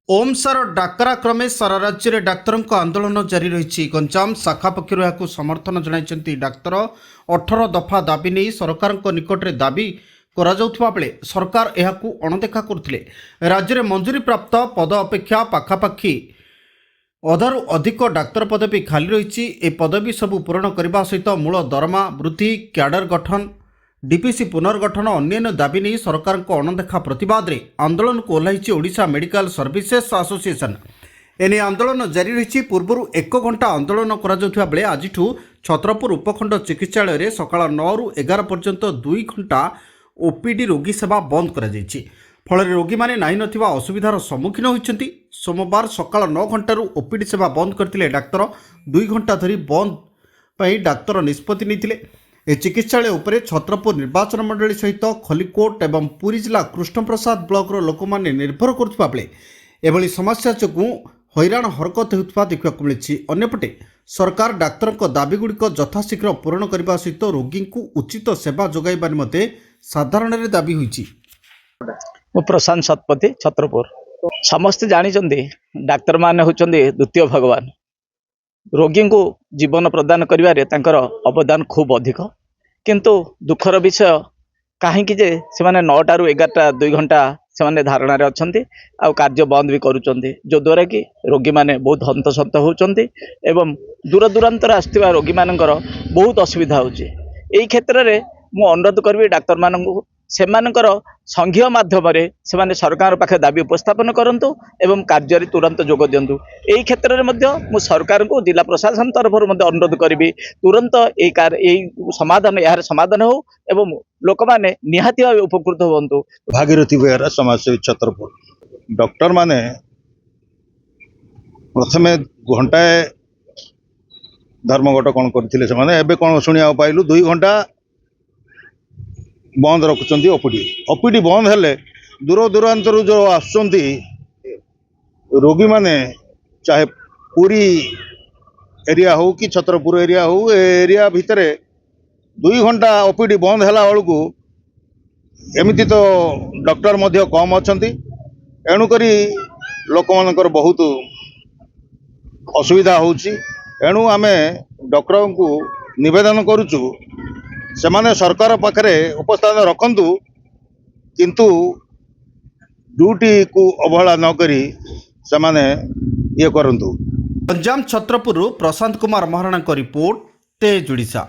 ओमसार डाकरा क्रमे सारा राज्य में डाक्तरों आंदोलन जारी रही। गंजाम शाखा पक्षर यह समर्थन जनाई डाक्तर 18 दफा दाबी नहीं सरकार निकट में दाबी करा बेले सरकार यह अणदेखा करते। राज्य में मंजूरी प्राप्त पद अपेक्षा पाखापाखि अधारू अधिक डाक्तर पदवी खाली रही। ए पदवी सबू पूरण करने सहित मूल दरमा वृद्धि क्याडर गठन डीपीसी पुनर्गठन अन्य दाबी नहीं सरकार को अणदेखा प्रतिवाद रे आंदोलन को ओह्लैछि ओडिशा मेडिकल सर्विसेस एसोसिएशन। एने आंदोलन जारी रही। पूर्व 1 घंटा आंदोलन करा बेले आज छत्रपुर उपखंड चिकित्सालय रे सकाळ 9 रु 11 पर्यंत 2 घंटा ओपीडी रोगी सेवा बंद करा जायछि। फल रोगी माने नाही नथिबा असुविधार सम्मुखीन होइछन्ति। सोमवार सकाळ 9 घंटारू ओपीडी सेवा बंद करथिले डाक्तर 2 घंटा धरी बंद पई डाक्तर निष्पत्ति निथिले। ए चिकित्सालय उपरे छत्रपुर निर्वाचन मंडली सहित खलिकोट एवं पुरी जिला कृष्णप्रसाद ब्लॉक लोक माने निर्भर करुवा बेले एभली समस्या जोगु हैरान हरकत होता देखा मिली। अन्यपटे सरकार डाक्तर दाबीगुड़िक यथाशीघ्र पूरण करने सहित रोगी को उचित सेवा जोगाइबा निमते साधारण दाबी होइछि। प्रशांत शतपथी छत्रपुर समस्ते जानी डाक्तर मान होचंदी द्वितीय भगवान। रोगी को जीवन प्रदान करिवारे तांकर अवदान खूब अधिक, किंतु दुखर विषय कहीं जे से 9टा रु 11टा 2 घंटा से धारणा अच्छा आ कार्य बंद भी करुँच, जो द्वारा कि रोगी मैंने बहुत हंतसंत होती एवं दूर दूरांतर आसुवा रोगी मानकर बहुत असुविधा होची। क्षेत्र में मु अनुरोध करी डाक्तर मान सेमानकर संघीय माध्यम से सरकार पाखे दाबी उपस्थापन करंतु एवं कार्य तुरंत जोग दिंतु। यही क्षेत्र में मु सरकार को जिला प्रशासन तरफ अनुरोध करी तुरंत समाधान यार समाधान हो एवं लोक माने निहाती भाव उपकृत होंतु। भागीरथी बेहरा समाजसेवी छत्रपुर डॉक्टर माने प्रथमे घंटाए धर्मघट कौन करथिले से एबे कौन शुणिया पाइलु 2 घंटा बंद रखुंट। ओपीडी बंद हेले दूर दूरांतर जो आसुंती रोगी माने चाहे पूरी एरिया हो कि छत्रपुर एरिया हो एरिया भितर 2 घंटा ओपीडी बंद हैला बेलू एमती तो डॉक्टर मध्य कम अच्छी। एणुकरी लोक मानकर बहुत असुविधा होची। एणु आमे डॉक्टर को निवेदन करुचु से माने सरकार पाखरे उपस्थान रखंतु, किंतु ड्यूटी को अवहेला न करी से माने ये करंतु। गंजाम छत्रपुर प्रशांत कुमार महाराणा रिपोर्ट तेज ओडिशा।